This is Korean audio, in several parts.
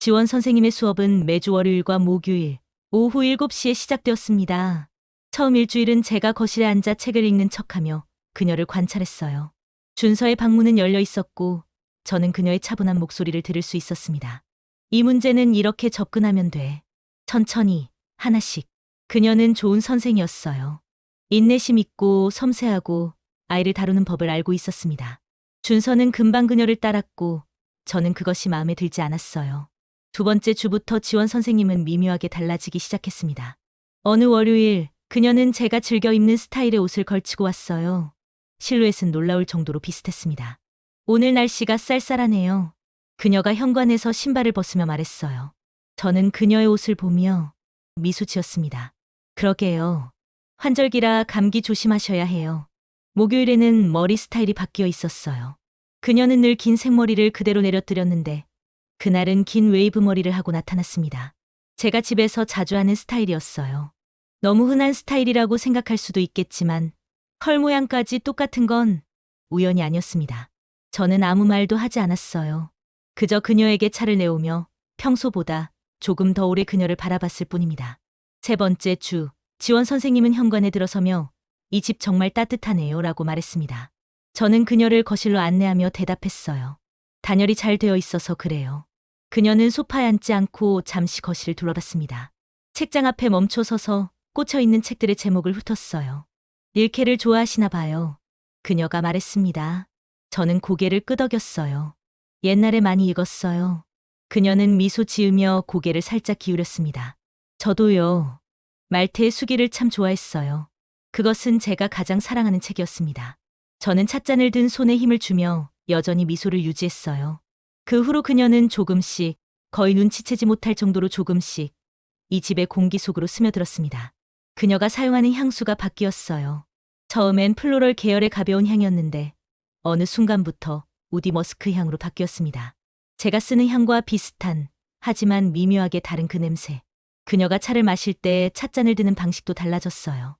지원 선생님의 수업은 매주 월요일과 목요일 오후 7시에 시작되었습니다. 처음 일주일은 제가 거실에 앉아 책을 읽는 척하며 그녀를 관찰했어요. 준서의 방문은 열려 있었고 저는 그녀의 차분한 목소리를 들을 수 있었습니다. 이 문제는 이렇게 접근하면 돼. 천천히, 하나씩. 그녀는 좋은 선생이었어요. 인내심 있고 섬세하고 아이를 다루는 법을 알고 있었습니다. 준서는 금방 그녀를 따랐고 저는 그것이 마음에 들지 않았어요. 두 번째 주부터 지원 선생님은 미묘하게 달라지기 시작했습니다. 어느 월요일 그녀는 제가 즐겨 입는 스타일의 옷을 걸치고 왔어요. 실루엣은 놀라울 정도로 비슷했습니다. 오늘 날씨가 쌀쌀하네요. 그녀가 현관에서 신발을 벗으며 말했어요. 저는 그녀의 옷을 보며 미소 지었습니다. 그러게요. 환절기라 감기 조심하셔야 해요. 목요일에는 머리 스타일이 바뀌어 있었어요. 그녀는 늘 긴 생머리를 그대로 내려뜨렸는데 그날은 긴 웨이브 머리를 하고 나타났습니다. 제가 집에서 자주 하는 스타일이었어요. 너무 흔한 스타일이라고 생각할 수도 있겠지만 컬 모양까지 똑같은 건 우연이 아니었습니다. 저는 아무 말도 하지 않았어요. 그저 그녀에게 차를 내오며 평소보다 조금 더 오래 그녀를 바라봤을 뿐입니다. 세 번째 주, 지원 선생님은 현관에 들어서며 이 집 정말 따뜻하네요 라고 말했습니다. 저는 그녀를 거실로 안내하며 대답했어요. 단열이 잘 되어 있어서 그래요. 그녀는 소파에 앉지 않고 잠시 거실을 둘러봤습니다. 책장 앞에 멈춰 서서 꽂혀있는 책들의 제목을 훑었어요. 일케를 좋아하시나 봐요. 그녀가 말했습니다. 저는 고개를 끄덕였어요. 옛날에 많이 읽었어요. 그녀는 미소 지으며 고개를 살짝 기울였습니다. 저도요. 말테의 수기를 참 좋아했어요. 그것은 제가 가장 사랑하는 책이었습니다. 저는 찻잔을 든 손에 힘을 주며 여전히 미소를 유지했어요. 그 후로 그녀는 조금씩, 거의 눈치채지 못할 정도로 조금씩 이 집의 공기 속으로 스며들었습니다. 그녀가 사용하는 향수가 바뀌었어요. 처음엔 플로럴 계열의 가벼운 향이었는데 어느 순간부터 우디 머스크 향으로 바뀌었습니다. 제가 쓰는 향과 비슷한 하지만 미묘하게 다른 그 냄새. 그녀가 차를 마실 때 찻잔을 드는 방식도 달라졌어요.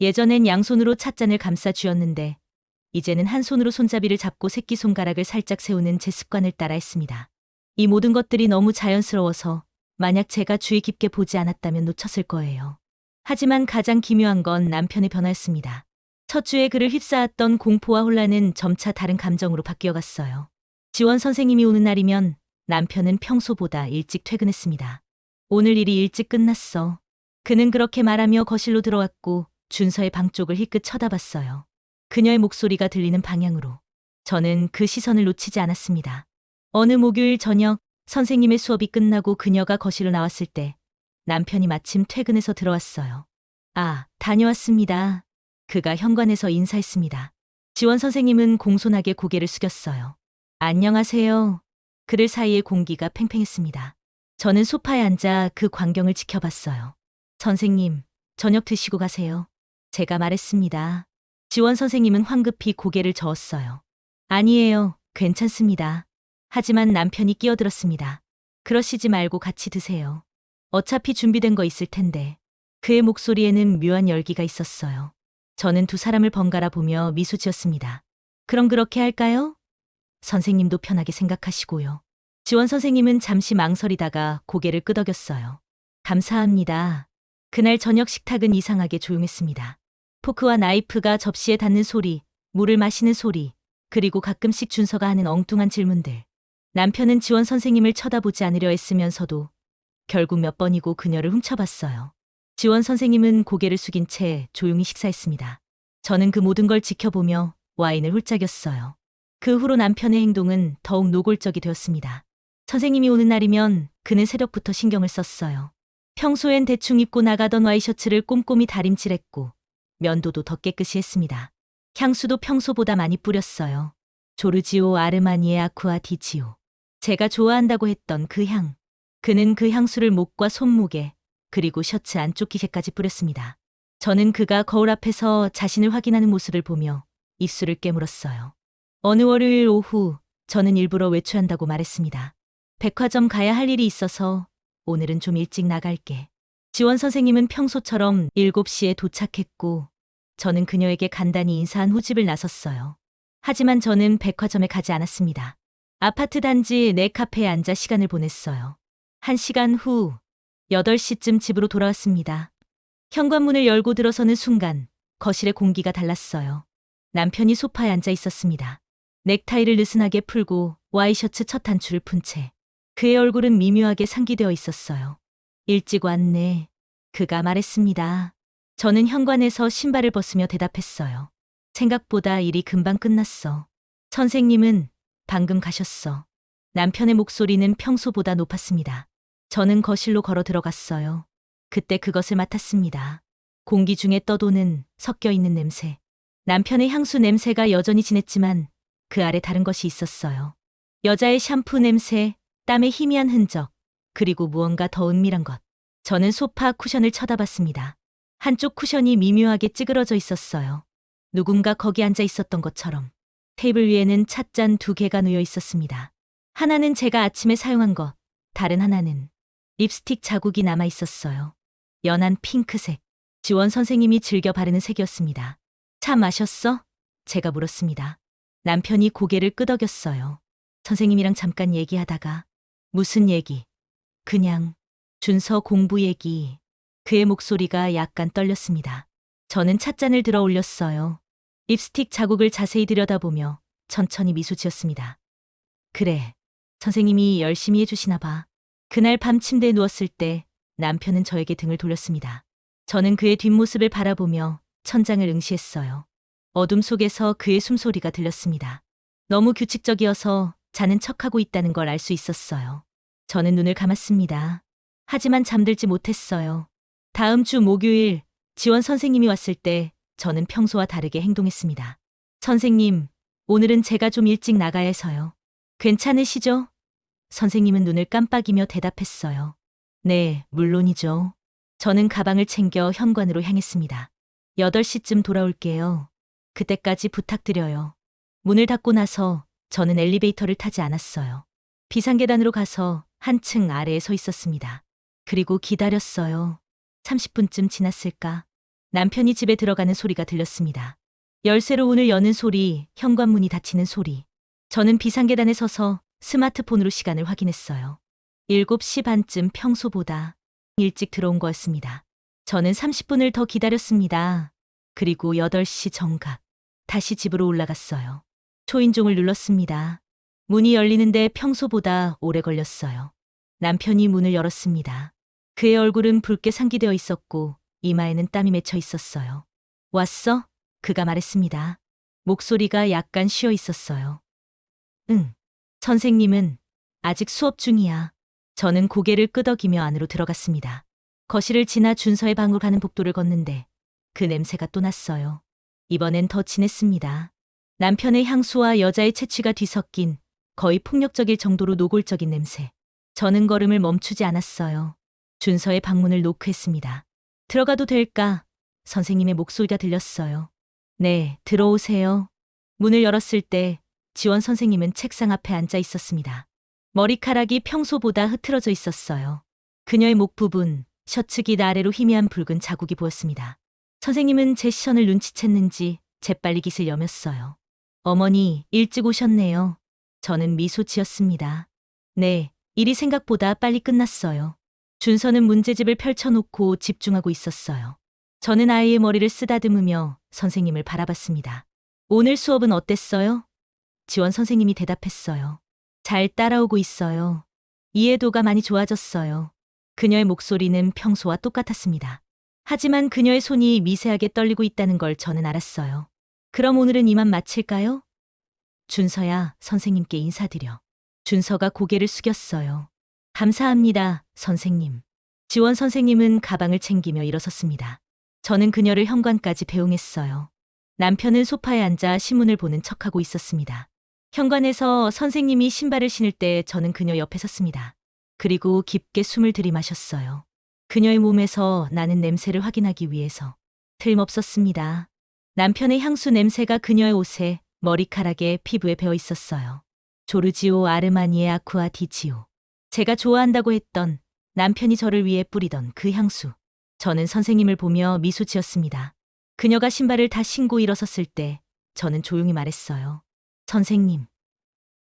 예전엔 양손으로 찻잔을 감싸 쥐었는데 이제는 한 손으로 손잡이를 잡고 새끼손가락을 살짝 세우는 제 습관을 따라 했습니다. 이 모든 것들이 너무 자연스러워서 만약 제가 주의 깊게 보지 않았다면 놓쳤을 거예요. 하지만 가장 기묘한 건 남편의 변화였습니다. 첫 주에 그를 휩싸았던 공포와 혼란은 점차 다른 감정으로 바뀌어갔어요. 지원 선생님이 오는 날이면 남편은 평소보다 일찍 퇴근했습니다. 오늘 일이 일찍 끝났어. 그는 그렇게 말하며 거실로 들어왔고 준서의 방 쪽을 힐끗 쳐다봤어요. 그녀의 목소리가 들리는 방향으로. 저는 그 시선을 놓치지 않았습니다. 어느 목요일 저녁 선생님의 수업이 끝나고 그녀가 거실로 나왔을 때 남편이 마침 퇴근해서 들어왔어요. 아, 다녀왔습니다. 그가 현관에서 인사했습니다. 지원 선생님은 공손하게 고개를 숙였어요. 안녕하세요. 그들 사이의 공기가 팽팽했습니다. 저는 소파에 앉아 그 광경을 지켜봤어요. 선생님, 저녁 드시고 가세요. 제가 말했습니다. 지원 선생님은 황급히 고개를 저었어요. 아니에요. 괜찮습니다. 하지만 남편이 끼어들었습니다. 그러시지 말고 같이 드세요. 어차피 준비된 거 있을 텐데. 그의 목소리에는 묘한 열기가 있었어요. 저는 두 사람을 번갈아 보며 미소 지었습니다. 그럼 그렇게 할까요? 선생님도 편하게 생각하시고요. 지원 선생님은 잠시 망설이다가 고개를 끄덕였어요. 감사합니다. 그날 저녁 식탁은 이상하게 조용했습니다. 포크와 나이프가 접시에 닿는 소리, 물을 마시는 소리, 그리고 가끔씩 준서가 하는 엉뚱한 질문들. 남편은 지원 선생님을 쳐다보지 않으려 애쓰면서도 결국 몇 번이고 그녀를 훔쳐봤어요. 지원 선생님은 고개를 숙인 채 조용히 식사했습니다. 저는 그 모든 걸 지켜보며 와인을 훌쩍였어요. 그 후로 남편의 행동은 더욱 노골적이 되었습니다. 선생님이 오는 날이면 그는 새벽부터 신경을 썼어요. 평소엔 대충 입고 나가던 와이셔츠를 꼼꼼히 다림질했고 면도도 더 깨끗이 했습니다. 향수도 평소보다 많이 뿌렸어요. 조르지오 아르마니의 아쿠아 디지오. 제가 좋아한다고 했던 그 향. 그는 그 향수를 목과 손목에 그리고 셔츠 안쪽 기세까지 뿌렸습니다. 저는 그가 거울 앞에서 자신을 확인하는 모습을 보며 입술을 깨물었어요. 어느 월요일 오후 저는 일부러 외출한다고 말했습니다. 백화점 가야 할 일이 있어서 오늘은 좀 일찍 나갈게. 지원 선생님은 평소처럼 7시에 도착했고 저는 그녀에게 간단히 인사한 후 집을 나섰어요. 하지만 저는 백화점에 가지 않았습니다. 아파트 단지 내 카페에 앉아 시간을 보냈어요. 1시간 후 8시쯤 집으로 돌아왔습니다. 현관문을 열고 들어서는 순간 거실의 공기가 달랐어요. 남편이 소파에 앉아 있었습니다. 넥타이를 느슨하게 풀고 와이셔츠 첫 단추를 푼 채 그의 얼굴은 미묘하게 상기되어 있었어요. 일찍 왔네. 그가 말했습니다. 저는 현관에서 신발을 벗으며 대답했어요. 생각보다 일이 금방 끝났어. 선생님은 방금 가셨어. 남편의 목소리는 평소보다 높았습니다. 저는 거실로 걸어 들어갔어요. 그때 그것을 맡았습니다. 공기 중에 떠도는 섞여 있는 냄새. 남편의 향수 냄새가 여전히 진했지만 그 아래 다른 것이 있었어요. 여자의 샴푸 냄새, 땀의 희미한 흔적, 그리고 무언가 더 은밀한 것. 저는 소파 쿠션을 쳐다봤습니다. 한쪽 쿠션이 미묘하게 찌그러져 있었어요. 누군가 거기 앉아 있었던 것처럼. 테이블 위에는 찻잔 2개가 놓여 있었습니다. 하나는 제가 아침에 사용한 것, 다른 하나는 립스틱 자국이 남아 있었어요. 연한 핑크색. 지원 선생님이 즐겨 바르는 색이었습니다. 차 마셨어? 제가 물었습니다. 남편이 고개를 끄덕였어요. 선생님이랑 잠깐 얘기하다가. 무슨 얘기? 그냥 준서 공부 얘기. 그의 목소리가 약간 떨렸습니다. 저는 찻잔을 들어 올렸어요. 립스틱 자국을 자세히 들여다보며 천천히 미소 지었습니다. 그래, 선생님이 열심히 해주시나 봐. 그날 밤 침대에 누웠을 때 남편은 저에게 등을 돌렸습니다. 저는 그의 뒷모습을 바라보며 천장을 응시했어요. 어둠 속에서 그의 숨소리가 들렸습니다. 너무 규칙적이어서 자는 척하고 있다는 걸 알 수 있었어요. 저는 눈을 감았습니다. 하지만 잠들지 못했어요. 다음 주 목요일 지원 선생님이 왔을 때 저는 평소와 다르게 행동했습니다. 선생님, 오늘은 제가 좀 일찍 나가야 해서요. 괜찮으시죠? 선생님은 눈을 깜빡이며 대답했어요. 네, 물론이죠. 저는 가방을 챙겨 현관으로 향했습니다. 8시쯤 돌아올게요. 그때까지 부탁드려요. 문을 닫고 나서 저는 엘리베이터를 타지 않았어요. 비상계단으로 가서 한층 아래에 서 있었습니다. 그리고 기다렸어요. 30분쯤 지났을까? 남편이 집에 들어가는 소리가 들렸습니다. 열쇠로 문을 여는 소리, 현관문이 닫히는 소리. 저는 비상계단에 서서 스마트폰으로 시간을 확인했어요. 7시 반쯤 평소보다 일찍 들어온 거였습니다. 저는 30분을 더 기다렸습니다. 그리고 8시 정각. 다시 집으로 올라갔어요. 초인종을 눌렀습니다. 문이 열리는데 평소보다 오래 걸렸어요. 남편이 문을 열었습니다. 그의 얼굴은 붉게 상기되어 있었고 이마에는 땀이 맺혀 있었어요. 왔어? 그가 말했습니다. 목소리가 약간 쉬어 있었어요. 응. 선생님은 아직 수업 중이야. 저는 고개를 끄덕이며 안으로 들어갔습니다. 거실을 지나 준서의 방으로 가는 복도를 걷는데 그 냄새가 또 났어요. 이번엔 더 진했습니다. 남편의 향수와 여자의 채취가 뒤섞인 거의 폭력적일 정도로 노골적인 냄새. 저는 걸음을 멈추지 않았어요. 준서의 방문을 노크했습니다. 들어가도 될까? 선생님의 목소리가 들렸어요. 네, 들어오세요. 문을 열었을 때 지원 선생님은 책상 앞에 앉아 있었습니다. 머리카락이 평소보다 흐트러져 있었어요. 그녀의 목 부분, 셔츠깃 아래로 희미한 붉은 자국이 보였습니다. 선생님은 제 시선을 눈치챘는지 재빨리 깃을 여몄어요. 어머니, 일찍 오셨네요. 저는 미소 지었습니다. 네, 일이 생각보다 빨리 끝났어요. 준서는 문제집을 펼쳐놓고 집중하고 있었어요. 저는 아이의 머리를 쓰다듬으며 선생님을 바라봤습니다. 오늘 수업은 어땠어요? 지원 선생님이 대답했어요. 잘 따라오고 있어요. 이해도가 많이 좋아졌어요. 그녀의 목소리는 평소와 똑같았습니다. 하지만 그녀의 손이 미세하게 떨리고 있다는 걸 저는 알았어요. 그럼 오늘은 이만 마칠까요? 준서야, 선생님께 인사드려. 준서가 고개를 숙였어요. 감사합니다, 선생님. 지원 선생님은 가방을 챙기며 일어섰습니다. 저는 그녀를 현관까지 배웅했어요. 남편은 소파에 앉아 신문을 보는 척하고 있었습니다. 현관에서 선생님이 신발을 신을 때 저는 그녀 옆에 섰습니다. 그리고 깊게 숨을 들이마셨어요. 그녀의 몸에서 나는 냄새를 확인하기 위해서. 틀림없었습니다. 남편의 향수 냄새가 그녀의 옷에, 머리카락에, 피부에 배어 있었어요. 조르지오 아르마니의 아쿠아 디지오. 제가 좋아한다고 했던 남편이 저를 위해 뿌리던 그 향수. 저는 선생님을 보며 미소 지었습니다. 그녀가 신발을 다 신고 일어섰을 때 저는 조용히 말했어요. 선생님.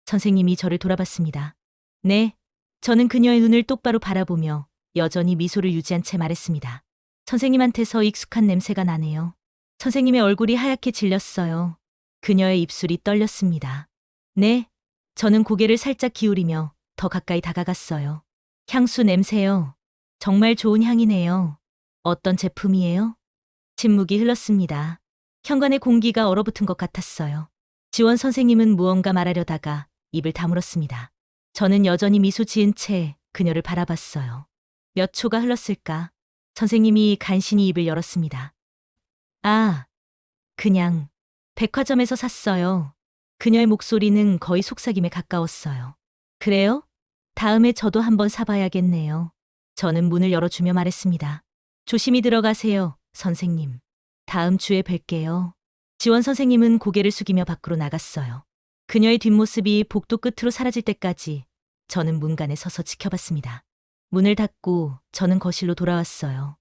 선생님이 저를 돌아봤습니다. 네, 저는 그녀의 눈을 똑바로 바라보며 여전히 미소를 유지한 채 말했습니다. 선생님한테서 익숙한 냄새가 나네요. 선생님의 얼굴이 하얗게 질렸어요. 그녀의 입술이 떨렸습니다. 네, 저는 고개를 살짝 기울이며 더 가까이 다가갔어요. 향수 냄새요. 정말 좋은 향이네요. 어떤 제품이에요? 침묵이 흘렀습니다. 현관의 공기가 얼어붙은 것 같았어요. 지원 선생님은 무언가 말하려다가 입을 다물었습니다. 저는 여전히 미소 지은 채 그녀를 바라봤어요. 몇 초가 흘렀을까? 선생님이 간신히 입을 열었습니다. 아, 그냥 백화점에서 샀어요. 그녀의 목소리는 거의 속삭임에 가까웠어요. 그래요? 다음에 저도 한번 사봐야겠네요. 저는 문을 열어주며 말했습니다. 조심히 들어가세요, 선생님. 다음 주에 뵐게요. 지원 선생님은 고개를 숙이며 밖으로 나갔어요. 그녀의 뒷모습이 복도 끝으로 사라질 때까지 저는 문간에 서서 지켜봤습니다. 문을 닫고 저는 거실로 돌아왔어요.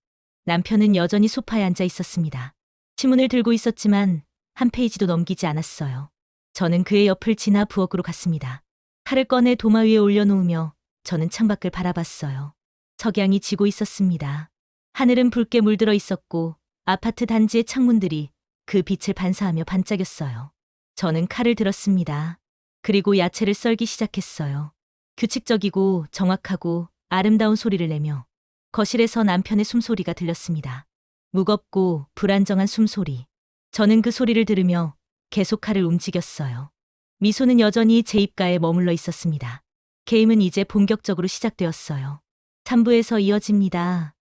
남편은 여전히 소파에 앉아 있었습니다. 신문을 들고 있었지만 한 페이지도 넘기지 않았어요. 저는 그의 옆을 지나 부엌으로 갔습니다. 칼을 꺼내 도마 위에 올려놓으며 저는 창밖을 바라봤어요. 석양이 지고 있었습니다. 하늘은 붉게 물들어 있었고 아파트 단지의 창문들이 그 빛을 반사하며 반짝였어요. 저는 칼을 들었습니다. 그리고 야채를 썰기 시작했어요. 규칙적이고 정확하고 아름다운 소리를 내며 거실에서 남편의 숨소리가 들렸습니다. 무겁고 불안정한 숨소리. 저는 그 소리를 들으며 계속 칼을 움직였어요. 미소는 여전히 제 입가에 머물러 있었습니다. 게임은 이제 본격적으로 시작되었어요. 3부에서 이어집니다.